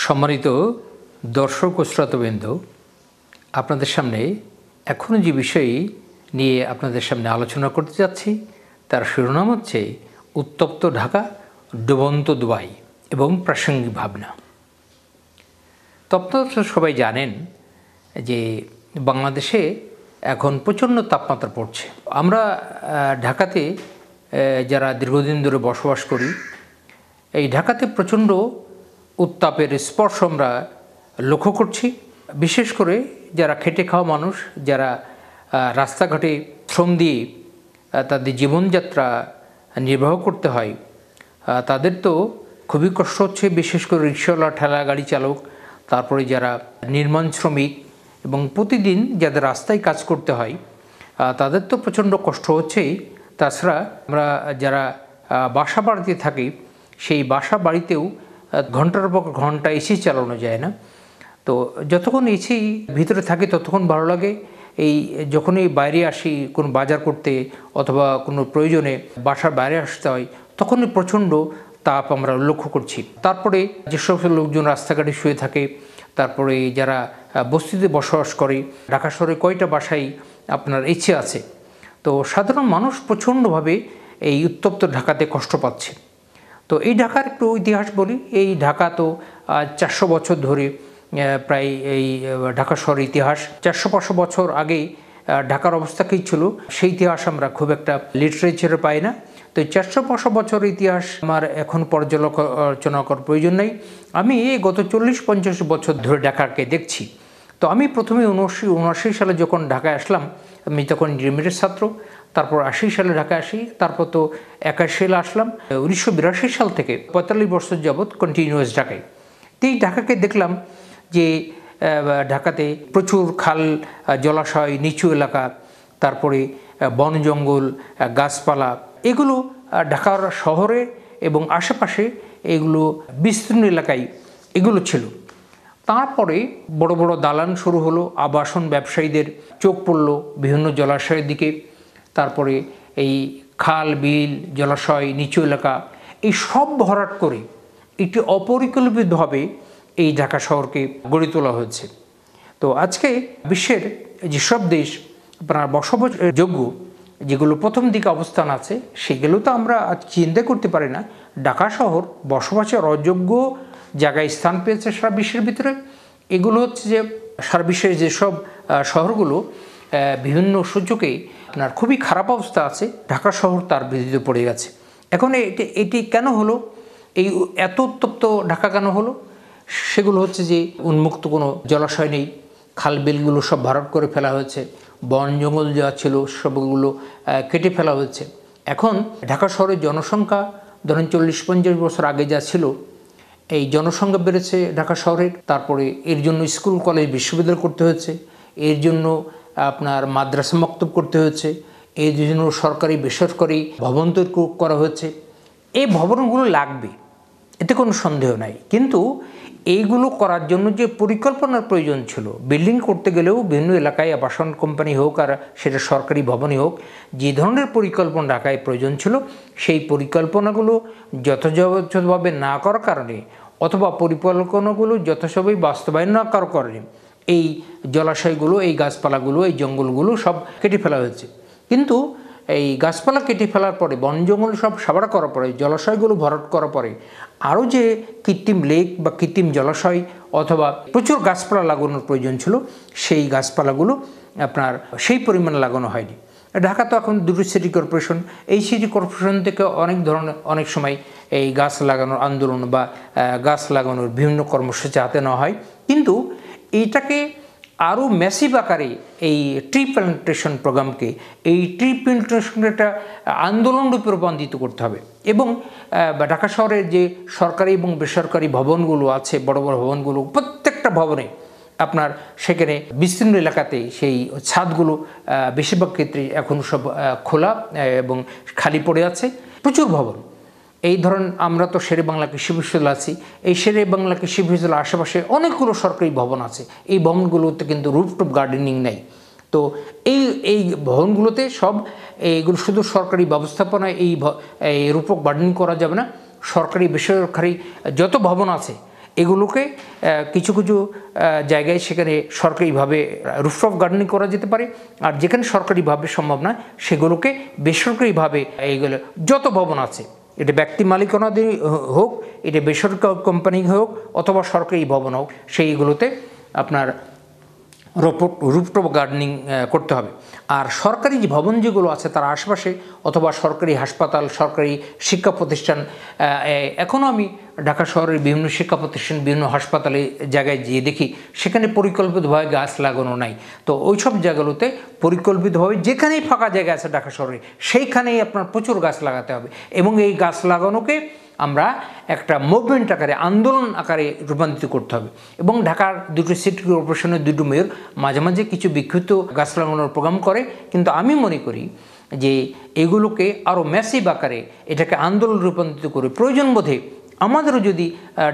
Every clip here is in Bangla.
সম্মানিত দর্শক ও শ্রোতাবৃন্দ, আপনাদের সামনে এখনও যে বিষয় নিয়ে আপনাদের সামনে আলোচনা করতে যাচ্ছি তার শিরোনাম হচ্ছে উত্তপ্ত ঢাকা, ডুবন্ত দুবাই এবং প্রাসঙ্গিক ভাবনা। তো আপনারা সবাই জানেন যে বাংলাদেশে এখন প্রচণ্ড তাপমাত্রা পড়ছে। আমরা ঢাকাতে যারা দীর্ঘদিন ধরে বসবাস করি, এই ঢাকাতে প্রচণ্ড উত্তাপের স্পর্শ আমরা লক্ষ্য করছি। বিশেষ করে যারা খেটে খাওয়া মানুষ, যারা রাস্তাঘাটে শ্রম দিয়ে তাদের জীবনযাত্রা নির্বাহ করতে হয়, তাদের তো খুবই কষ্ট হচ্ছে। বিশেষ করে রিক্সাওয়ালা, ঠেলা গাড়ি চালক, তারপরে যারা নির্মাণ শ্রমিক এবং প্রতিদিন যাদের রাস্তায় কাজ করতে হয়, তাদের তো প্রচণ্ড কষ্ট হচ্ছেই। তাছাড়া আমরা যারা বাসা বাড়িতে থাকি, সেই বাসা বাড়িতেও ঘন্টার পর ঘন্টা এসি চালানো যায় না। তো যতক্ষণ এসি ভিতরে থাকে ততক্ষণ ভালো লাগে। এই যখনই বাইরে আসি কোনো বাজার করতে অথবা কোনো প্রয়োজনে বাসার বাইরে আসতে হয়, তখনই প্রচণ্ড তাপ আমরা লক্ষ্য করছি। তারপরে যেসব লোকজন রাস্তাঘাটে শুয়ে থাকে, তারপরে যারা বস্তিতে বসবাস করে, ঢাকা শহরে কয়টা বাসায় আপনার এসি আছে। তো সাধারণ মানুষ প্রচণ্ডভাবে এই উত্তপ্ত ঢাকাতে কষ্ট পাচ্ছে। তো এই ঢাকার একটু ইতিহাস বলি। এই ঢাকা তো 400 বছর ধরে প্রায় এই ঢাকা শহরের ইতিহাস। 400-500 বছর আগে ঢাকার অবস্থা কী ছিল সেই ইতিহাস আমরা খুব একটা লিটারেচারে পাই না। তো 400-500 বছরের ইতিহাস আমার এখন পর্যালোচনা করার প্রয়োজন নেই। আমি গত 40-50 বছর ধরে ঢাকাকে দেখছি। তো আমি প্রথমে 1979 সালে যখন ঢাকায় আসলাম, আমি তখন ইন্টারমিডিয়েট ছাত্র। তারপর 80 সালে ঢাকায় আসি। তারপর তো 81 সালে আসলাম। 1982 সাল থেকে 45 বছর যাবৎ কন্টিনিউয়াস ঢাকায়। তো এই ঢাকাকে দেখলাম যে ঢাকাতে প্রচুর খাল, জলাশয়, নিচু এলাকা, তারপরে বন জঙ্গল, গাছপালা, এগুলো ঢাকার শহরে এবং আশেপাশে এগুলো বিস্তীর্ণ এলাকায় এগুলো ছিল। তারপরে বড় বড় দালান শুরু হলো, আবাসন ব্যবসায়ীদের চোখ পড়লো বিভিন্ন জলাশয়ের দিকে। তারপরে এই খাল, বিল, জলাশয়, নিচু এলাকা, এই সব ভরাট করে একটি অপরিকল্পিতভাবে এই ঢাকা শহরকে গড়ে তোলা হয়েছে। তো আজকে বিশ্বের যেসব দেশ আপনার বসবাসযোগ্য, যেগুলো প্রথম দিকে অবস্থান আছে, সেগুলো তো আমরা চিন্তা করতে পারি না। ঢাকা শহর বসবাসের অযোগ্য জায়গায় স্থান পেয়েছে সারা বিশ্বের ভিতরে। এগুলো হচ্ছে যে সারা বিশ্বের যেসব শহরগুলো বিভিন্ন সূচকে আপনার খুবই খারাপ অবস্থা আছে, ঢাকা শহর তার বিরুদ্ধে পড়ে গেছে। এখন এটি কেন হলো? এই এত উত্তপ্ত ঢাকা কেন হলো? সেগুলো হচ্ছে যে উন্মুক্ত কোনো জলাশয় নেই, খাল বিলগুলো সব ভরাট করে ফেলা হয়েছে, বন জঙ্গল যা ছিল সবগুলো কেটে ফেলা হয়েছে। এখন ঢাকা শহরের জনসংখ্যা ধরেন 40-50 বছর আগে যা ছিল, এই জনসংখ্যা বেড়েছে ঢাকা শহরের। তারপরে এর জন্য স্কুল, কলেজ, বিশ্ববিদ্যালয় করতে হয়েছে, এর জন্য আপনার মাদ্রাসা মক্তব করতে হয়েছে, এর জন্য সরকারি বেসরকারি ভবন তৈরি করা হয়েছে। এই ভবনগুলো লাগবে, এতে কোনো সন্দেহ নাই। কিন্তু এইগুলো করার জন্য যে পরিকল্পনার প্রয়োজন ছিল, বিল্ডিং করতে গেলেও বিভিন্ন এলাকায় আবাসন কোম্পানি হোক আর সেটা সরকারি ভবনই হোক, যে ধরনের পরিকল্পনা ঢাকায় প্রয়োজন ছিল, সেই পরিকল্পনাগুলো যথাযথভাবে না করার কারণে অথবা পরিকল্পনাগুলো যথাযথভাবে বাস্তবায়ন না করার কারণে এই জলাশয়গুলো, এই গাছপালাগুলো, এই জঙ্গলগুলো সব কেটে ফেলা হয়েছে। কিন্তু এই গাছপালা কেটে ফেলার পরে, বন জঙ্গল সব সাবাড় করার পরে, জলাশয়গুলো ভরাট করার পরে আরও যে কৃত্রিম লেক বা কৃত্রিম জলাশয় অথবা প্রচুর গাছপালা লাগানোর প্রয়োজন ছিল, সেই গাছপালাগুলো আপনার সেই পরিমাণ লাগানো হয়নি। ঢাকা তো এখন দুটো সিটি কর্পোরেশন, এই সিটি কর্পোরেশন থেকে অনেক সময় এই গাছ লাগানোর আন্দোলন বা গাছ লাগানোর বিভিন্ন কর্মসূচি হাতে নেওয়া হয়। কিন্তু এইটাকে আরও ম্যাসিভ আকারে এই ট্রি প্ল্যান্টেশন প্রোগ্রামকে, এই ট্রি প্ল্যান্টেশনকে একটা আন্দোলনরূপে রূপান্তরিত করতে হবে। এবং ঢাকা শহরের যে সরকারি এবং বেসরকারি ভবনগুলো আছে, বড় বড় ভবনগুলো, প্রত্যেকটা ভবনে আপনার সেখানে বিস্তীর্ণ এলাকাতে সেই ছাদগুলো বেশিরভাগ ক্ষেত্রে এখন সব খোলা এবং খালি পড়ে আছে। প্রচুর ভবন, এই ধরুন আমরা তো শেরে বাংলা কৃষি বিশ্ববিদ্যালয় আছি, এই শেরে বাংলা কৃষি বিশ্ববিদ্যালয়ের আশেপাশে অনেকগুলো সরকারি ভবন আছে। এই ভবনগুলোতে কিন্তু রুফটপ গার্ডেনিং নেই। তো এই ভবনগুলোতে সব এইগুলো শুধু সরকারি ব্যবস্থাপনায় এই রুফটপ গার্ডেনিং করা যাবে না। সরকারি বেসরকারি যত ভবন আছে এগুলোকে কিছু কিছু জায়গায় সেখানে সরকারিভাবে রুফটপ গার্ডেনিং করা যেতে পারে, আর যেখানে সরকারিভাবে সম্ভব না সেগুলোকে বেসরকারিভাবে এইগুলো যত ভবন আছে, এটা ব্যক্তি মালিকানাধীন হোক, এটা বেসরকারি কোম্পানি হোক অথবা সরকারি ভবন হোক, সেইগুলোতে আপনার রুফটপ গার্ডেনিং করতে হবে। আর সরকারি যে ভবন যেগুলো আছে তার আশেপাশে অথবা সরকারি হাসপাতাল, সরকারি শিক্ষা প্রতিষ্ঠান, এখনও আমি ঢাকা শহরের বিভিন্ন শিক্ষা প্রতিষ্ঠান, বিভিন্ন হাসপাতালে জায়গায় গিয়ে দেখি সেখানে পরিকল্পিতভাবে গাছ লাগানো নাই। তো ওই সব জায়গাগুলোতে পরিকল্পিতভাবে যেখানেই ফাঁকা জায়গা আছে ঢাকা শহরে সেইখানেই আপনার প্রচুর গাছ লাগাতে হবে, এবং এই গাছ লাগানোকে আমরা একটা মুভমেন্ট আকারে, আন্দোলন আকারে রূপান্তরিত করতে হবে। এবং ঢাকার দুটো সিটি কর্পোরেশনের দুটো মেয়র মাঝে মাঝে কিছু বিক্ষিপ্ত গাছ লাগানোর প্রোগ্রাম করে, কিন্তু আমি মনে করি যে এগুলোকে আরও ম্যাসিভ আকারে এটাকে আন্দোলন রূপান্তরিত করে প্রয়োজন বোধে আমাদেরও যদি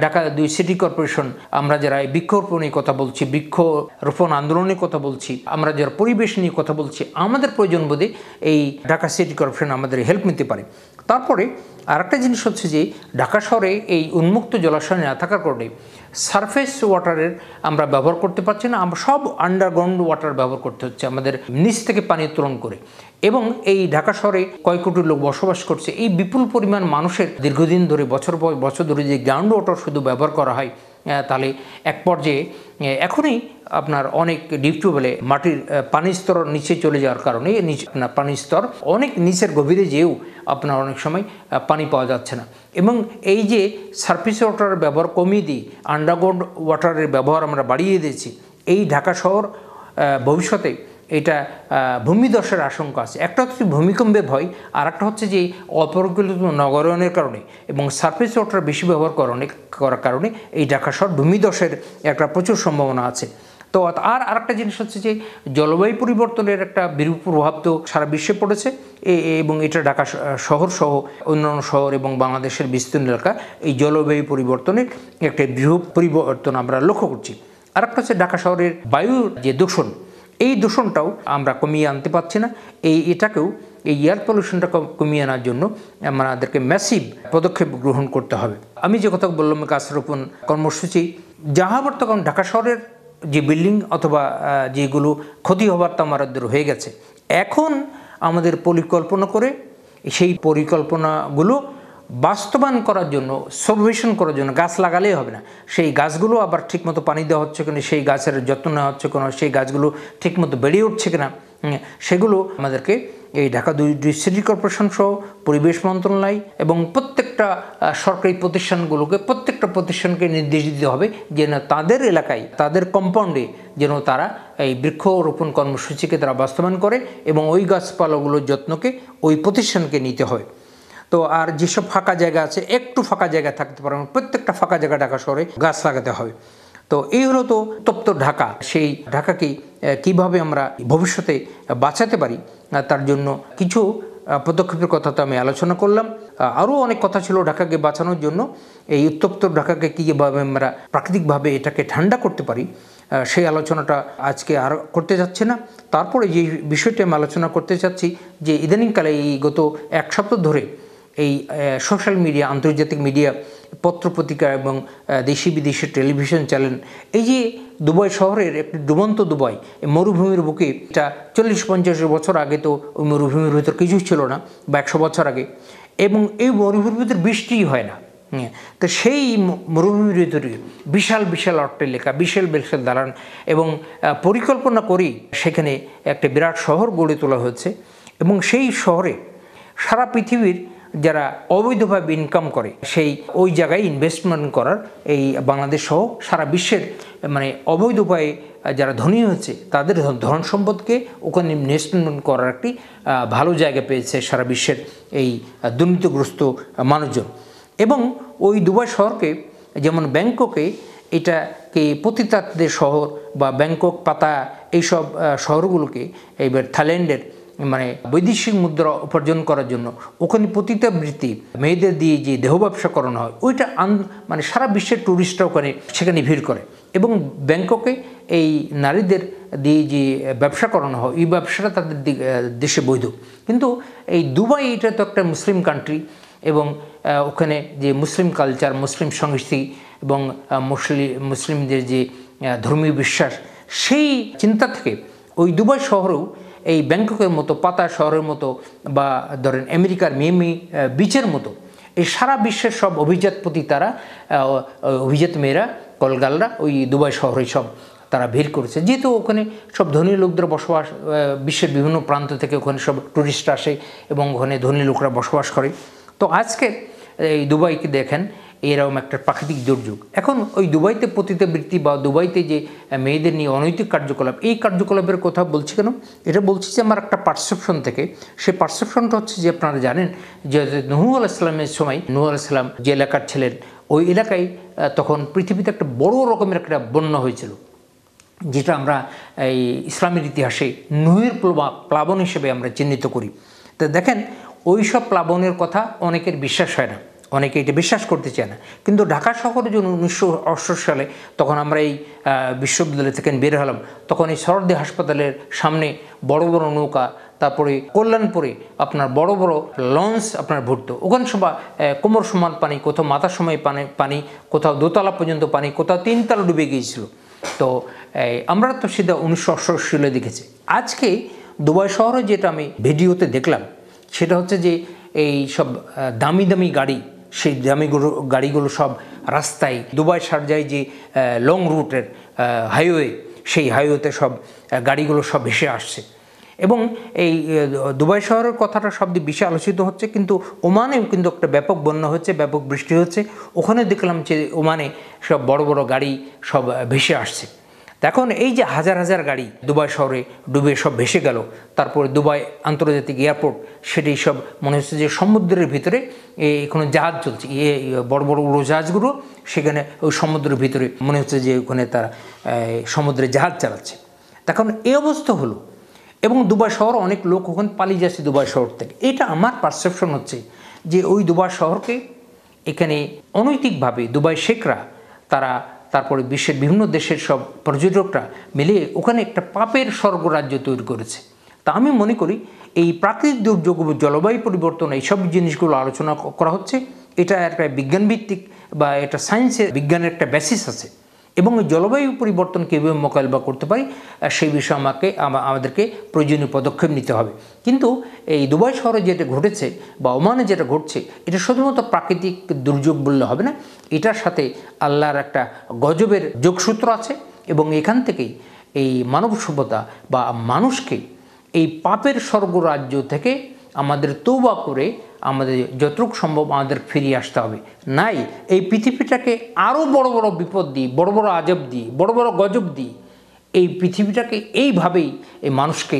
ঢাকা দুই সিটি কর্পোরেশন, আমরা যারা এই বৃক্ষরোপণ নিয়ে কথা বলছি, বৃক্ষরোপণ আন্দোলনের কথা বলছি, আমরা যারা পরিবেশ নিয়ে কথা বলছি, আমাদের প্রয়োজন বোধে এই ঢাকা সিটি কর্পোরেশন আমাদের হেল্প নিতে পারে। তারপরে আরেকটা জিনিস হচ্ছে যে ঢাকা শহরে এই উন্মুক্ত জলাশয় না থাকার কারণে সারফেস ওয়াটারের আমরা ব্যবহার করতে পারছি না, আমরা সব আন্ডারগ্রাউন্ড ওয়াটার ব্যবহার করতে হচ্ছে আমাদের নিচ থেকে পানি উত্তোলন করে। এবং এই ঢাকা শহরে কয়েক কোটি লোক বসবাস করছে, এই বিপুল পরিমাণ মানুষের দীর্ঘদিন ধরে বছর পর বছর ধরে যে গ্রাউন্ড ওয়াটার শুধু ব্যবহার করা হয়, তাহলে এক পর্যায়ে এখনই আপনার অনেক ডিপ টিউবওয়েলে মাটির পানির স্তর নিচে চলে যাওয়ার কারণে আপনার পানির স্তর অনেক নিচের গভীরে যেয়েও আপনার অনেক সময় পানি পাওয়া যাচ্ছে না। এবং এই যে সারফেস ওয়াটারের ব্যবহার কমিয়ে দিই, আন্ডারগ্রাউন্ড ওয়াটারের ব্যবহার আমরা বাড়িয়ে দিয়েছি, এই ঢাকা শহর ভবিষ্যতে এটা ভূমিধসের আশঙ্কা আছে। একটা হচ্ছে ভূমিকম্পের ভয়, আর একটা হচ্ছে যে অপরিকল্পিত নগরায়নের কারণে এবং সারফেস ওয়াটার বেশি ব্যবহার করার কারণে এই ঢাকা শহর ভূমিধসের একটা প্রচুর সম্ভাবনা আছে। তো আর আরেকটা জিনিস হচ্ছে যে জলবায়ু পরিবর্তনের একটা বিরূপ প্রভাব তো সারা বিশ্বে পড়েছে, এবং এটা ঢাকা শহর সহ অন্যান্য শহর এবং বাংলাদেশের বিস্তীর্ণ এলাকা এই জলবায়ু পরিবর্তনের একটা বৃহৎ পরিবর্তন আমরা লক্ষ্য করছি। আরেকটা হচ্ছে ঢাকা শহরের বায়ুর যে দূষণ, এই দূষণটাও আমরা কমিয়ে আনতে পারছি না। এটাকেও এই এয়ার পলিউশনটা কমিয়ে আনার জন্য আমাদেরকে ম্যাসিভ পদক্ষেপ গ্রহণ করতে হবে। আমি যে কথা বললাম গাছ রোপণ কর্মসূচি, যাহা বর্তমান ঢাকা শহরের যে বিল্ডিং অথবা যেগুলো ক্ষতি হবার তা আমাদের হয়ে গেছে, এখন আমাদের পরিকল্পনা করে সেই পরিকল্পনাগুলো বাস্তবায়ন করার জন্য, সার্ভেশন করার জন্য গাছ লাগালেই হবে না, সেই গাছগুলো আবার ঠিকমতো পানি দেওয়া হচ্ছে কিনা, সেই গাছের যত্ন নেওয়া হচ্ছে কিনা, সেই গাছগুলো ঠিকমতো বেড়ে উঠছে কিনা, সেগুলো আমাদেরকে এই ঢাকা দুই সিটি কর্পোরেশন সহ পরিবেশ মন্ত্রণালয় এবং প্রত্যেকটা সরকারি প্রত্যেকটা প্রতিষ্ঠানকে নির্দেশ দিতে হবে যে না, তাদের এলাকায়, তাদের কম্পাউন্ডে যেন তারা এই বৃক্ষরোপণ কর্মসূচিকে তারা বাস্তবায়ন করে, এবং ওই গাছপালাগুলোর যত্নকে ওই প্রতিষ্ঠানকে নিতে হবে। তো আর যেসব ফাঁকা জায়গা আছে, একটু ফাঁকা জায়গা থাকতে পারে, প্রত্যেকটা ফাঁকা জায়গা ঢাকা শহরে গাছ লাগাতে হবে। তো এই হলো তো উত্তপ্ত ঢাকা। সেই ঢাকাকে কিভাবে আমরা ভবিষ্যতে বাঁচাতে পারি তার জন্য কিছু পদক্ষেপের কথা তো আমি আলোচনা করলাম। আরও অনেক কথা ছিল ঢাকাকে বাঁচানোর জন্য। এই উত্তপ্ত ঢাকাকে কীভাবে আমরা প্রাকৃতিকভাবে এটাকে ঠান্ডা করতে পারি সেই আলোচনাটা আজকে আর করতে যাচ্ছে না। তারপরে যে বিষয়টি আমি আলোচনা করতে চাচ্ছি যে ইদানিংকালে এই গত এক সপ্তাহ ধরে এই সোশ্যাল মিডিয়া, আন্তর্জাতিক মিডিয়া, পত্রপত্রিকা এবং দেশি বিদেশি টেলিভিশন চ্যানেল, এই যে দুবাই শহরের একটি ডুবন্ত দুবাই, মরুভূমির বুকে, এটা 40-50 বছর আগে তো ওই মরুভূমির ভিতর কিছুই ছিল না, বা 100 বছর আগে, এবং এই মরুভূমির ভিতর বৃষ্টিই হয় না। তো সেই মরুভূমির ভিতরে বিশাল বিশাল অট্টালিকা, বিশাল বিশাল দালান, এবং পরিকল্পনা করেই সেখানে একটা বিরাট শহর গড়ে তোলা হয়েছে। এবং সেই শহরে সারা পৃথিবীর যারা অবৈধভাবে ইনকাম করে, সেই ওই জায়গায় ইনভেস্টমেন্ট করার, এই বাংলাদেশ সহ সারা বিশ্বের মানে অবৈধ উপায়ে যারা ধনী হচ্ছে তাদের ধন সম্পদকে ওখানে ইনভেস্টমেন্ট করার একটি ভালো জায়গা পেয়েছে সারা বিশ্বের এই দুর্নীতিগ্রস্ত মানুষজন। এবং ওই দুবাই শহরকে, যেমন ব্যাংককে, এটাকে পতিতাদের শহর বা ব্যাংকক, পাতায়া, এইসব শহরগুলোকে এইবার থাইল্যান্ডের মানে বৈদেশিক মুদ্রা উপার্জন করার জন্য ওখানে পতিতাবৃত্তি, মেয়েদের দিয়ে যে দেহ ব্যবসা করানো হয়, ওইটা মানে সারা বিশ্বের ট্যুরিস্টরা সেখানে ভিড় করে। এবং ব্যাংককে এই নারীদের দিয়ে যে ব্যবসা করানো হয়, এই ব্যবসাটা তাদের দেশে বৈধ। কিন্তু এই দুবাই, এটা তো একটা মুসলিম কান্ট্রি, এবং ওখানে যে মুসলিম কালচার, মুসলিম সংস্কৃতি, এবং মুসলিমদের যে ধর্মীয় বিশ্বাস, সেই চিন্তা থেকে ওই দুবাই শহরেও এই ব্যাংককের মতো পাতা শহরের মতো বা ধরেন আমেরিকার মিয়ামি বিচের মতো এই সারা বিশ্বের সব অভিজাতপতি তারা, অভিজাত মেয়েরা, কলগালরা ওই দুবাই শহরে সব তারা ভিড় করেছে, যেহেতু ওখানে সব ধনী লোকদের বসবাস, বিশ্বের বিভিন্ন প্রান্ত থেকে ওখানে সব টুরিস্ট আসে এবং ওখানে ধনী লোকরা বসবাস করে। তো আজকে এই দুবাইকে দেখেন এরকম একটা প্রাকৃতিক দুর্যোগ। এখন ওই দুবাইতে পতিতাবৃত্তি বা দুবাইতে যে মেয়েদের নিয়ে অনৈতিক কার্যকলাপ, এই কার্যকলাপের কথা বলছি কেন? এটা বলছি যে আমার একটা পারসেপশন থেকে, সেই পারসেপশনটা হচ্ছে যে আপনারা জানেন যে নূহ আলাইহিস সালামের সময় নূহ আলাইহিস সালাম যে এলাকার ছিলেন, ওই এলাকায় তখন পৃথিবীতে একটা বড় রকমের একটা বন্যা হয়েছিল, যেটা আমরা এই ইসলামের ইতিহাসে নূহের প্লাবন হিসেবে আমরা চিহ্নিত করি। তো দেখেন ওই সব প্লাবনের কথা অনেকের বিশ্বাস হয় না, অনেকে এটা বিশ্বাস করতে চায় না। কিন্তু ঢাকা শহরে যখন 1968 সালে তখন আমরা এই বিশ্ববিদ্যালয় থেকে বের হলাম, তখন এই সরদি হাসপাতালের সামনে বড় বড় নৌকা, তারপরে কল্যাণপুরে আপনার বড় বড় লঞ্চ আপনার ভরত, ওখানে সব কোমর সমান পানি, কোথাও মাথার সময় পানি, কোথাও দোতলা পর্যন্ত পানি, কোথাও 3 তলা ডুবে গিয়েছিল। তো আমরা তো সেটা 1968 সালে দেখেছি। আজকে দুবাই শহরে যেটা আমি ভিডিওতে দেখলাম সেটা হচ্ছে যে এই সব দামি দামি গাড়ি, সেই দামি গাড়িগুলো সব রাস্তায়, দুবাই শারজায় যে লং রুটের হাইওয়ে, সেই হাইওয়েতে সব গাড়িগুলো সব ভেসে আসছে। এবং এই দুবাই শহরের কথাটা সবদিক বেশি আলোচিত হচ্ছে, কিন্তু ওমানেও কিন্তু একটা ব্যাপক বন্যা হচ্ছে, ব্যাপক বৃষ্টি হচ্ছে। ওখানে দেখলাম যে ওমানে সব বড় বড় গাড়ি সব ভেসে আসছে। এখন এই যে হাজার হাজার গাড়ি দুবাই শহরে ডুবে সব ভেসে গেল, তারপরে দুবাই আন্তর্জাতিক এয়ারপোর্ট, সেটি সব মনে হচ্ছে যে সমুদ্রের ভিতরে কোনো জাহাজ চলছে, বড় বড় উড়োজাহাজগুলো সেখানে ওই সমুদ্রের ভিতরে মনে হচ্ছে যে ওখানে তারা সমুদ্রে জাহাজ চালাচ্ছে। তখন এই অবস্থা হলো, এবং দুবাই শহর অনেক লোক ওখানে পালিয়ে যাচ্ছে দুবাই শহর থেকে। এটা আমার পারসেপশন হচ্ছে যে ওই দুবাই শহরকে এখানে অনৈতিকভাবে দুবাই শেখরা তারা, তারপরে বিশ্বের বিভিন্ন দেশের সব পর্যটকরা মিলে ওখানে একটা পাপের স্বর্গরাজ্য তৈরি করেছে। তা আমি মনে করি এই প্রাকৃতিক দুর্যোগ, জলবায়ু পরিবর্তন, এইসব জিনিসগুলো আলোচনা করা হচ্ছে, এটা একটা বিজ্ঞানভিত্তিক বা এটা সায়েন্সের বিজ্ঞানের একটা বেসিস আছে, এবং ওই জলবায়ু পরিবর্তন কীভাবে মোকাবিলা করতে পারি সেই বিষয়ে আমাদেরকে প্রয়োজনীয় পদক্ষেপ নিতে হবে। কিন্তু এই দুবাই শহরে যেটা ঘটেছে বা ওমানে যেটা ঘটছে, এটা শুধুমাত্র প্রাকৃতিক দুর্যোগ বললে হবে না, এটার সাথে আল্লাহর একটা গজবের যোগসূত্র আছে। এবং এখান থেকেই এই মানব সভ্যতা বা মানুষকে এই পাপের স্বর্গরাজ্য থেকে আমাদের তওবা করে আমাদের যতটুকু সম্ভব আমাদের ফিরিয়ে আসতে হবে। নাই এই পৃথিবীটাকে আরও বড় বড় বিপদ দিই, বড় বড় আজব দিই, বড় বড় গজব দিই, এই পৃথিবীটাকে এইভাবেই এই মানুষকে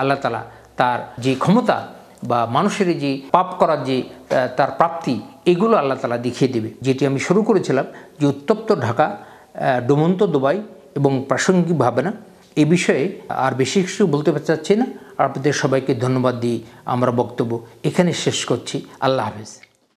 আল্লাহ তাআলা তার যে ক্ষমতা বা মানুষের যে পাপ করার যে তার প্রাপ্তি, এগুলো আল্লাহ তাআলা দেখিয়ে দেবে। যেটি আমি শুরু করেছিলাম যে উত্তপ্ত ঢাকা, ডুবন্ত দুবাই এবং প্রাসঙ্গিক ভাবনা, এই বিষয়ে আর বেশি কিছু বলতে চাচ্ছি না। আপনাদের সবাইকে ধন্যবাদ দিয়ে আমরা বক্তব্য এখানে শেষ করছি। আল্লাহ হাফেজ।